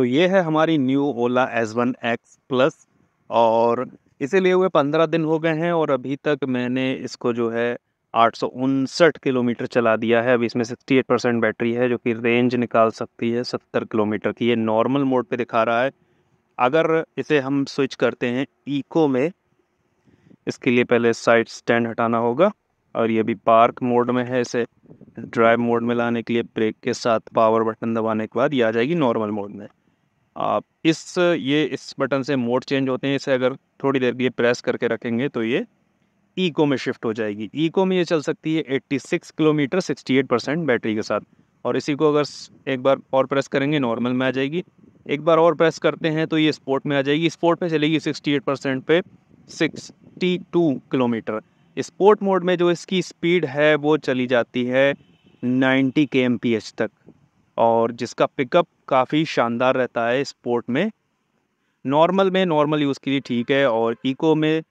तो ये है हमारी न्यू ओला S1 X प्लस और इसे लिए हुए 15 दिन हो गए हैं और अभी तक मैंने इसको जो है 859 किलोमीटर चला दिया है। अभी इसमें 68% बैटरी है जो कि रेंज निकाल सकती है 70 किलोमीटर की। ये नॉर्मल मोड पे दिखा रहा है। अगर इसे हम स्विच करते हैं इको में, इसके लिए पहले साइड स्टैंड हटाना होगा और ये भी पार्क मोड में है। इसे ड्राइव मोड में लाने के लिए ब्रेक के साथ पावर बटन दबाने के बाद ये आ जाएगी नॉर्मल मोड में। आप इस बटन से मोड चेंज होते हैं। इसे अगर थोड़ी देर के लिए प्रेस करके रखेंगे तो ये इको में शिफ्ट हो जाएगी। इको में ये चल सकती है 86 किलोमीटर 68% बैटरी के साथ। और इसी को अगर एक बार और प्रेस करेंगे नॉर्मल में आ जाएगी। एक बार और प्रेस करते हैं तो ये स्पोर्ट में आ जाएगी। स्पोर्ट पे चलेगी 68% पे 62 किलोमीटर। स्पोर्ट मोड में जो इसकी स्पीड है वो चली जाती है 90 kmph तक और जिसका पिकअप काफ़ी शानदार रहता है स्पोर्ट में। नॉर्मल यूज़ के लिए ठीक है और इको में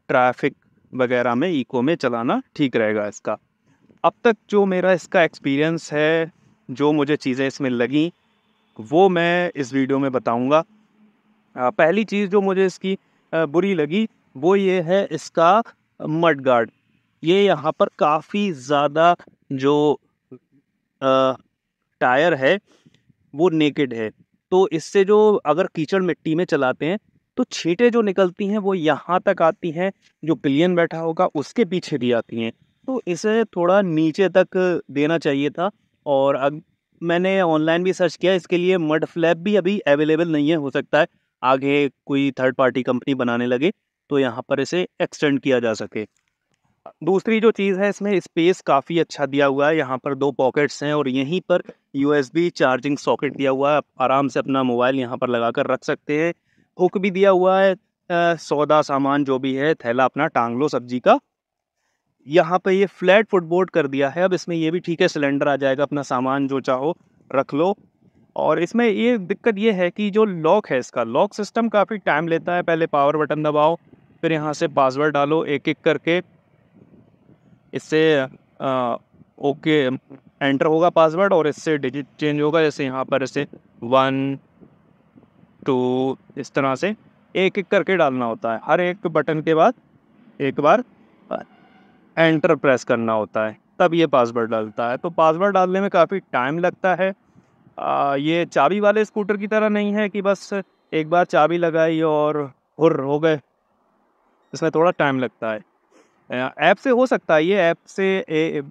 ट्रैफिक वगैरह में इको में चलाना ठीक रहेगा इसका। अब तक जो मेरा इसका एक्सपीरियंस है, जो मुझे चीज़ें इसमें लगी वो मैं इस वीडियो में बताऊंगा। पहली चीज़ जो मुझे इसकी बुरी लगी वो ये है इसका मड गार्ड। ये यहाँ पर काफ़ी ज़्यादा जो टायर है वो नेकेड है, तो इससे जो अगर कीचड़ मिट्टी में चलाते हैं तो छींटे जो निकलती हैं वो यहाँ तक आती हैं, जो पिलियन बैठा होगा उसके पीछे भी आती हैं। तो इसे थोड़ा नीचे तक देना चाहिए था। और अब मैंने ऑनलाइन भी सर्च किया, इसके लिए मड फ्लैप भी अभी अवेलेबल नहीं है। हो सकता है आगे कोई थर्ड पार्टी कंपनी बनाने लगे तो यहाँ पर इसे एक्सटेंड किया जा सके। दूसरी जो चीज़ है, इसमें स्पेस काफ़ी अच्छा दिया हुआ है। यहाँ पर 2 पॉकेट्स हैं और यहीं पर USB चार्जिंग सॉकेट दिया हुआ है। आप आराम से अपना मोबाइल यहाँ पर लगा कर रख सकते हैं। हुक भी दिया हुआ है। सौदा सामान जो भी है, थैला अपना टांग लो सब्जी का। यहाँ पे ये फ्लैट फुटबोर्ड कर दिया है। अब इसमें ये भी ठीक है, सिलेंडर आ जाएगा, अपना सामान जो चाहो रख लो। और इसमें ये दिक्कत ये है कि जो लॉक है, इसका लॉक सिस्टम काफ़ी टाइम लेता है। पहले पावर बटन दबाओ, फिर यहाँ से पासवर्ड डालो एक एक करके। इससे ओके एंटर होगा पासवर्ड और इससे डिजिट चेंज होगा। जैसे यहाँ पर इसे 1 2 इस तरह से एक एक करके डालना होता है। हर एक बटन के बाद एक बार एंटर प्रेस करना होता है, तब ये पासवर्ड डालता है। तो पासवर्ड डालने में काफ़ी टाइम लगता है। ये चाबी वाले स्कूटर की तरह नहीं है कि बस एक बार चाबी लगाई और हुर्र हो गए। इसमें थोड़ा टाइम लगता है। ऐप से हो सकता है, ये ऐप से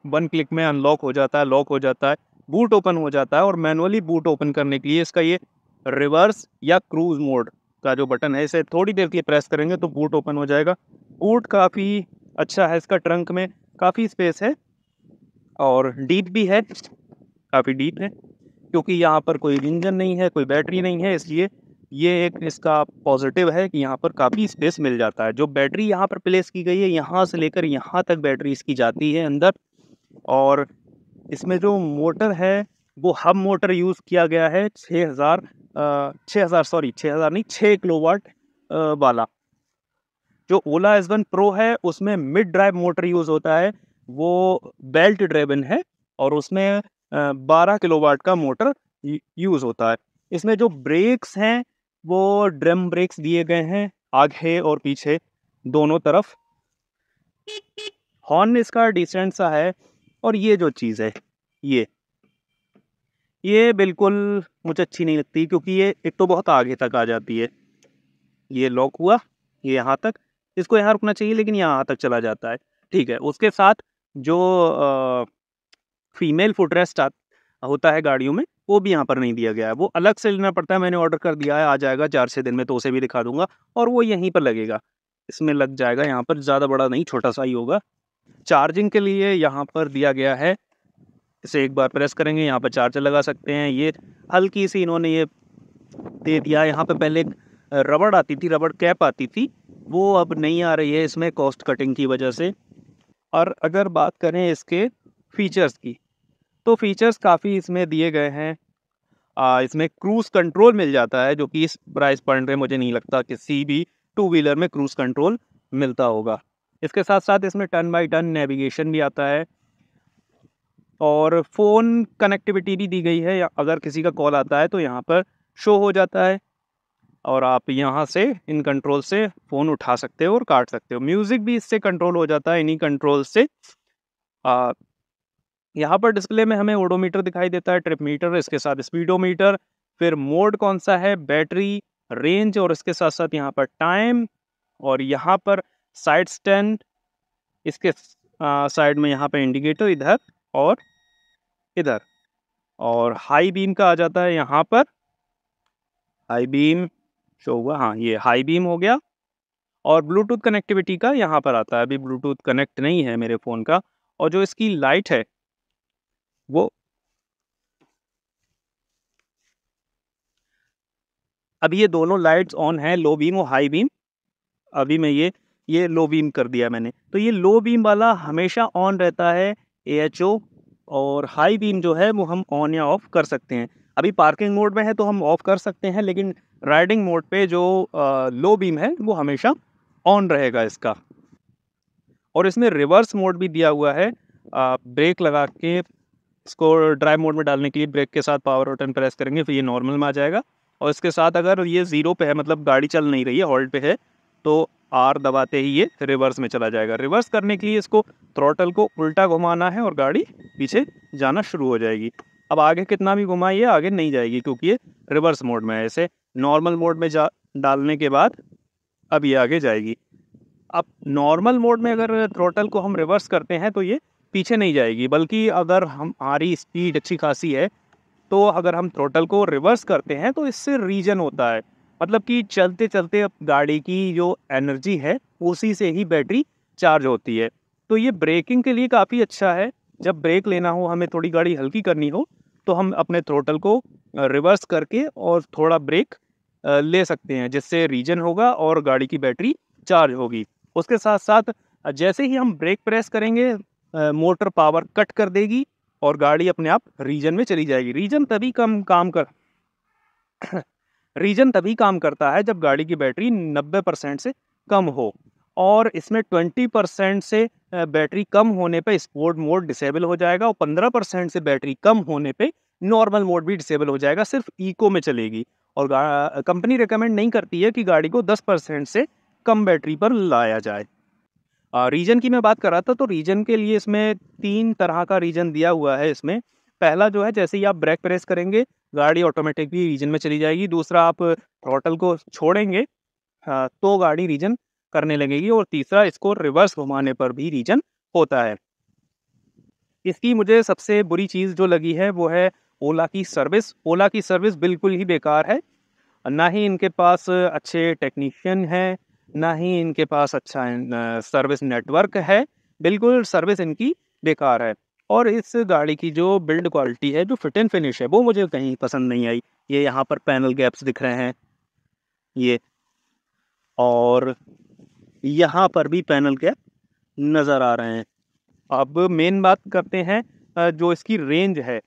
1 क्लिक में अनलॉक हो जाता है, लॉक हो जाता है, बूट ओपन हो जाता है। और मैनुअली बूट ओपन करने के लिए इसका ये रिवर्स या क्रूज़ मोड का जो बटन है, इसे थोड़ी देर के लिए प्रेस करेंगे तो बूट ओपन हो जाएगा। बूट काफ़ी अच्छा है, इसका ट्रंक में काफ़ी स्पेस है और डीप भी है, काफ़ी डीप है। क्योंकि यहाँ पर कोई इंजन नहीं है, कोई बैटरी नहीं है, इसलिए ये एक इसका पॉजिटिव है कि यहाँ पर काफ़ी स्पेस मिल जाता है। जो बैटरी यहाँ पर प्लेस की गई है, यहाँ से लेकर यहाँ तक बैटरी इसकी जाती है अंदर। और इसमें जो मोटर है वो हब मोटर यूज़ किया गया है 6000 नहीं 6 किलोवाट वाला। जो ओला S1 प्रो है उसमें मिड ड्राइव मोटर यूज़ होता है, वो बेल्ट ड्राइवन है और उसमें 12 किलोवाट का मोटर यूज़ होता है। इसमें जो ब्रेक्स हैं वो ड्रम ब्रेक्स दिए गए हैं आगे और पीछे दोनों तरफ। हॉर्न इसका डिसेंट सा है। और ये जो चीज़ है ये बिल्कुल मुझे अच्छी नहीं लगती, क्योंकि ये एक तो बहुत आगे तक आ जाती है। ये लॉक हुआ, ये यहाँ तक, इसको यहाँ रुकना चाहिए लेकिन यहाँ तक चला जाता है। ठीक है, उसके साथ जो फीमेल फुटरेस्ट होता है गाड़ियों में, वो भी यहाँ पर नहीं दिया गया है, वो अलग से लेना पड़ता है। मैंने ऑर्डर कर दिया है, आ जाएगा 4-6 दिन में, तो उसे भी दिखा दूंगा। और वो यहीं पर लगेगा, इसमें लग जाएगा। यहाँ पर ज़्यादा बड़ा नहीं, छोटा सा ही होगा। चार्जिंग के लिए यहाँ पर दिया गया है, इसे एक बार प्रेस करेंगे, यहाँ पर चार्जर लगा सकते हैं। ये हल्की सी इन्होंने ये दे दिया। यहाँ पे पहले एक रबड़ आती थी, रबड़ कैप आती थी, वो अब नहीं आ रही है इसमें कॉस्ट कटिंग की वजह से। और अगर बात करें इसके फीचर्स की, तो फीचर्स काफ़ी इसमें दिए गए हैं। इसमें क्रूज़ कंट्रोल मिल जाता है, जो कि इस प्राइस पॉइंट पे मुझे नहीं लगता किसी भी टू व्हीलर में क्रूज़ कंट्रोल मिलता होगा। इसके साथ साथ इसमें टर्न बाई टर्न नेविगेशन भी आता है और फ़ोन कनेक्टिविटी भी दी गई है। अगर किसी का कॉल आता है तो यहाँ पर शो हो जाता है और आप यहाँ से इन कंट्रोल से फ़ोन उठा सकते हो और काट सकते हो। म्यूज़िक भी इससे कंट्रोल हो जाता है इन्हीं कंट्रोल से। अ, यहाँ पर डिस्प्ले में हमें ओडोमीटर दिखाई देता है, ट्रिप मीटर, इसके साथ स्पीडोमीटर, फिर मोड कौन-सा है, बैटरी, रेंज और इसके साथ-साथ यहाँ पर टाइम और यहाँ पर साइड स्टैंड, इसके साइड में यहाँ पे इंडिकेटर इधर और इधर और हाई बीम का आ जाता है यहाँ पर। हाई बीम शो हुआ, हाँ, ये हाई बीम हो गया और ब्लूटूथ कनेक्टिविटी का यहाँ पर आता है। अभी ब्लूटूथ कनेक्ट नहीं है मेरे फ़ोन का और जो इसकी लाइट है वो अभी ये दोनों लाइट्स ऑन है, लो बीम और हाई बीम। अभी मैं ये लो बीम कर दिया मैंने। तो ये लो बीम वाला हमेशा ऑन रहता है एएचओ और हाई बीम जो है वो हम ऑन या ऑफ कर सकते हैं। अभी पार्किंग मोड में है तो हम ऑफ कर सकते हैं, लेकिन राइडिंग मोड पे जो लो बीम है वो हमेशा ऑन रहेगा इसका। और इसमें रिवर्स मोड भी दिया हुआ है। ब्रेक लगा के इसको ड्राइव मोड में डालने के लिए ब्रेक के साथ पावर बटन प्रेस करेंगे फिर ये नॉर्मल में आ जाएगा और इसके साथ अगर ये ज़ीरो पे है, मतलब गाड़ी चल नहीं रही है, होल्ड पे है, तो आर दबाते ही ये रिवर्स में चला जाएगा। रिवर्स करने के लिए इसको थ्रॉटल को उल्टा घुमाना है और गाड़ी पीछे जाना शुरू हो जाएगी। अब आगे कितना भी घुमाइए आगे नहीं जाएगी क्योंकि ये रिवर्स मोड में है। ऐसे नॉर्मल मोड में जा डालने के बाद अब ये आगे जाएगी। अब नॉर्मल मोड में अगर थ्रॉटल को हम रिवर्स करते हैं तो ये पीछे नहीं जाएगी, बल्कि अगर हमारी स्पीड अच्छी खासी है तो अगर हम थ्रॉटल को रिवर्स करते हैं तो इससे रीजन होता है, मतलब कि चलते चलते अब गाड़ी की जो एनर्जी है उसी से ही बैटरी चार्ज होती है। तो ये ब्रेकिंग के लिए काफ़ी अच्छा है। जब ब्रेक लेना हो, हमें थोड़ी गाड़ी हल्की करनी हो, तो हम अपने थ्रॉटल को रिवर्स करके और थोड़ा ब्रेक ले सकते हैं, जिससे रीजन होगा और गाड़ी की बैटरी चार्ज होगी। उसके साथ साथ जैसे ही हम ब्रेक प्रेस करेंगे मोटर पावर कट कर देगी और गाड़ी अपने आप रीजन में चली जाएगी। रीजन तभी काम करता है जब गाड़ी की बैटरी 90% से कम हो और इसमें 20% से बैटरी कम होने पे स्पोर्ट मोड डिसेबल हो जाएगा और 15% से बैटरी कम होने पे नॉर्मल मोड भी डिसेबल हो जाएगा, सिर्फ इको में चलेगी। और कंपनी रिकमेंड नहीं करती है कि गाड़ी को 10% से कम बैटरी पर लाया जाए। रीजन की मैं बात कर रहा था, तो रीजन के लिए इसमें 3 तरह का रीजन दिया हुआ है इसमें। पहला जो है, जैसे ही आप ब्रेक प्रेस करेंगे, गाड़ी ऑटोमेटिकली रीजन में चली जाएगी। दूसरा, आप थ्रॉटल को छोड़ेंगे तो गाड़ी रीजन करने लगेगी और तीसरा, इसको रिवर्स घुमाने पर भी रीजन होता है। इसकी मुझे सबसे बुरी चीज़ जो लगी है वो है ओला की सर्विस। ओला की सर्विस बिल्कुल ही बेकार है। ना ही इनके पास अच्छे टेक्नीशियन हैं, ना ही इनके पास अच्छा सर्विस नेटवर्क है। बिल्कुल सर्विस इनकी बेकार है। और इस गाड़ी की जो बिल्ड क्वालिटी है, जो फिट एंड फिनिश है, वो मुझे कहीं पसंद नहीं आई। ये यहाँ पर पैनल गैप्स दिख रहे हैं, ये, और यहाँ पर भी पैनल गैप नज़र आ रहे हैं। अब मेन बात करते हैं जो इसकी रेंज है।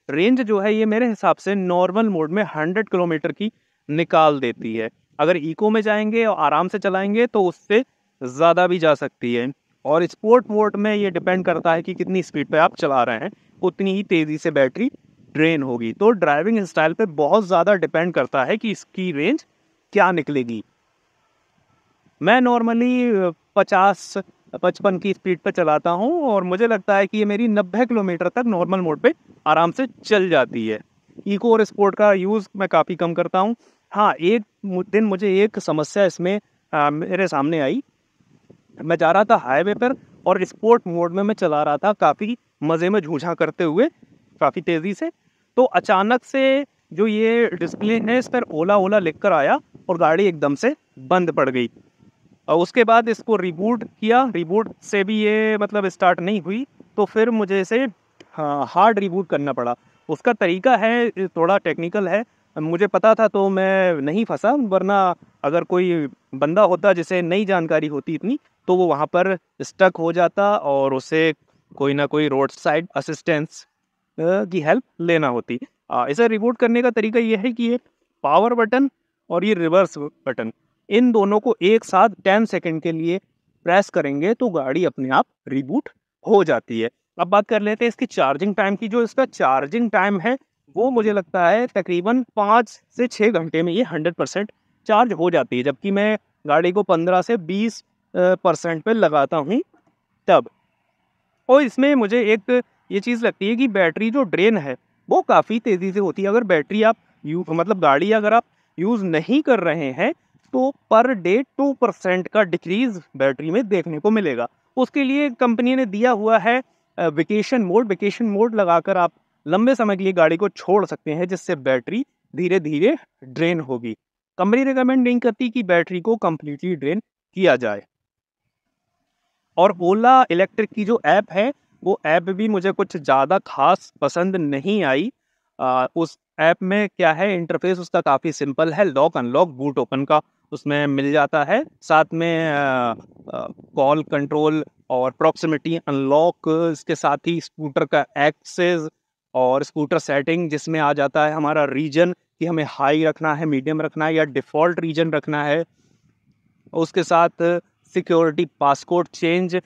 रेंज जो है ये मेरे हिसाब से नॉर्मल मोड में 100 किलोमीटर की निकाल देती है। अगर इको में जाएंगे और आराम से चलाएंगे तो उससे ज़्यादा भी जा सकती है। और स्पोर्ट मोड में ये डिपेंड करता है कि कितनी स्पीड पे आप चला रहे हैं, उतनी ही तेज़ी से बैटरी ड्रेन होगी। तो ड्राइविंग स्टाइल पे बहुत ज़्यादा डिपेंड करता है कि इसकी रेंज क्या निकलेगी। मैं नॉर्मली 50-55 की स्पीड पे चलाता हूँ और मुझे लगता है कि ये मेरी 90 किलोमीटर तक नॉर्मल मोड पे आराम से चल जाती है। इको और स्पोर्ट का यूज़ मैं काफ़ी कम करता हूँ। हाँ, एक दिन मुझे एक समस्या इसमें मेरे सामने आई। मैं जा रहा था हाईवे पर और स्पोर्ट मोड में मैं चला रहा था, काफ़ी मज़े में झूझा करते हुए, काफ़ी तेज़ी से। तो अचानक से जो ये डिस्प्ले है इस पर ओला ओला लिख कर आया और गाड़ी एकदम से बंद पड़ गई। और उसके बाद इसको रिबूट किया, रिबूट से भी ये मतलब स्टार्ट नहीं हुई, तो फिर मुझे इसे हार्ड रिबूट करना पड़ा। उसका तरीका है थोड़ा टेक्निकल है, मुझे पता था तो मैं नहीं फंसा, वरना अगर कोई बंदा होता जिसे नई जानकारी होती इतनी, तो वो वहाँ पर स्टक हो जाता और उसे कोई ना कोई रोड साइड असिस्टेंस की हेल्प लेना होती। इसे रिबूट करने का तरीका ये है कि ये पावर बटन और ये रिवर्स बटन, इन दोनों को एक साथ 10 सेकंड के लिए प्रेस करेंगे तो गाड़ी अपने आप रिबूट हो जाती है। अब बात कर लेते हैं इसकी चार्जिंग टाइम की। जो इसका चार्जिंग टाइम है वो मुझे लगता है तकरीबन 5 से 6 घंटे में ये 100% चार्ज हो जाती है, जबकि मैं गाड़ी को 15 से 20 % पे लगाता हूँ तब। और इसमें मुझे एक ये चीज़ लगती है कि बैटरी जो ड्रेन है, वो काफ़ी तेज़ी से होती है। अगर बैटरी आप मतलब गाड़ी अगर आप यूज़ नहीं कर रहे हैं, तो पर डे 2% का डिक्रीज़ बैटरी में देखने को मिलेगा। उसके लिए कंपनी ने दिया हुआ है वेकेशन मोड लगाकर आप लंबे समय के लिए गाड़ी को छोड़ सकते हैं, जिससे बैटरी धीरे-धीरे ड्रेन होगी। कंपनी रिकमेंड नहीं करती कि बैटरी को कंप्लीटली ड्रेन किया जाए। और ओला इलेक्ट्रिक की जो ऐप है, वो ऐप भी मुझे कुछ ज़्यादा ख़ास पसंद नहीं आई। उस ऐप में क्या है, इंटरफ़ेस उसका काफ़ी सिंपल है, लॉक अनलॉक बूट ओपन का उसमें मिल जाता है। साथ में कॉल कंट्रोल और प्रॉक्सिमिटी अनलॉक, इसके साथ ही स्कूटर का एक्सेस और स्कूटर सेटिंग, जिसमें आ जाता है हमारा रीजन कि हमें हाई रखना है, मीडियम रखना है या डिफ़ॉल्ट रीजन रखना है। उसके साथ सिक्योरिटी पासकोड चेंज,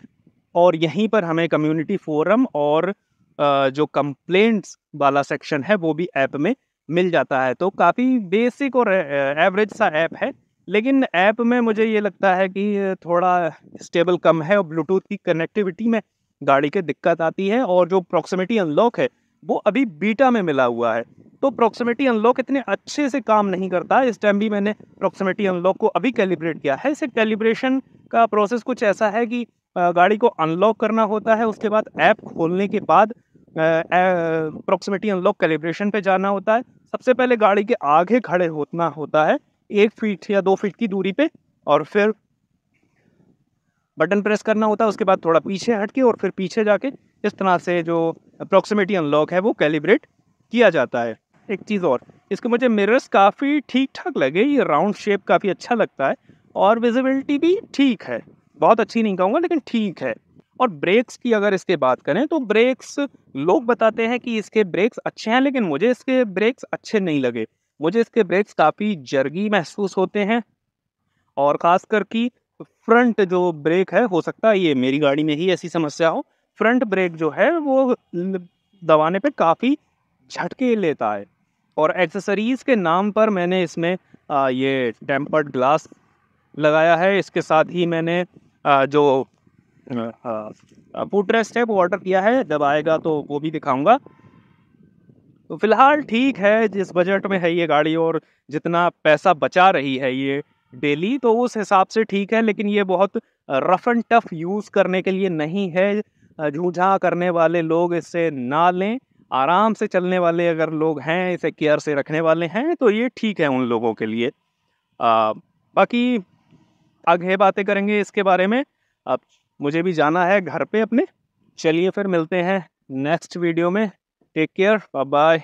और यहीं पर हमें कम्युनिटी फोरम और जो कंप्लेंट्स वाला सेक्शन है वो भी ऐप में मिल जाता है। तो काफ़ी बेसिक और एवरेज सा ऐप है, लेकिन ऐप में मुझे ये लगता है कि थोड़ा स्टेबल कम है और ब्लूटूथ की कनेक्टिविटी में गाड़ी के दिक्कत आती है। और जो प्रॉक्सिमिटी अनलॉक है, वो अभी बीटा में मिला हुआ है, तो प्रॉक्सिमिटी अनलॉक इतने अच्छे से काम नहीं करता। इस टाइम भी मैंने प्रॉक्सिमिटी अनलॉक को अभी कैलिब्रेट किया है। इसे कैलिब्रेशन का प्रोसेस कुछ ऐसा है कि गाड़ी को अनलॉक करना होता है, उसके बाद ऐप खोलने के बाद प्रॉक्सिमिटी अनलॉक कैलिब्रेशन पे जाना होता है। सबसे पहले गाड़ी के आगे खड़े होना होता है 1 फीट या 2 फीट की दूरी पे, और फिर बटन प्रेस करना होता है। उसके बाद थोड़ा पीछे हट के और फिर पीछे जाके इस तरह से जो प्रॉक्सिमिटी अनलॉक है वो कैलिब्रेट किया जाता है। एक चीज़ और, इसके मुझे मिरर्स काफ़ी ठीक-ठाक लगे, ये राउंड शेप काफ़ी अच्छा लगता है और विजिबिलिटी भी ठीक है। बहुत अच्छी नहीं कहूँगा, लेकिन ठीक है। और ब्रेक्स की अगर इसके बात करें, तो ब्रेक्स, लोग बताते हैं कि इसके ब्रेक्स अच्छे हैं, लेकिन मुझे इसके ब्रेक्स अच्छे नहीं लगे। मुझे इसके ब्रेक्स काफ़ी जर्गी महसूस होते हैं, और ख़ासकर कि फ्रंट जो ब्रेक है, हो सकता है ये मेरी गाड़ी में ही ऐसी समस्या हो, फ्रंट ब्रेक जो है वो दबाने पे काफ़ी झटके लेता है। और एक्सेसरीज़ के नाम पर मैंने इसमें ये टेम्पर्ड ग्लास लगाया है। इसके साथ ही मैंने जो फुट रेस्ट है वो ऑर्डर किया है, जब आएगा तो वो भी दिखाऊंगा। तो फिलहाल ठीक है, जिस बजट में है ये गाड़ी और जितना पैसा बचा रही है ये डेली, तो उस हिसाब से ठीक है। लेकिन ये बहुत रफ एंड टफ यूज़ करने के लिए नहीं है। जूझां करने वाले लोग इससे ना लें। आराम से चलने वाले अगर लोग हैं, इसे केयर से रखने वाले हैं, तो ये ठीक है उन लोगों के लिए। बाकी आगे बातें करेंगे इसके बारे में। अब मुझे भी जाना है घर पे अपने। चलिए फिर मिलते हैं नेक्स्ट वीडियो में। Take care, bye bye.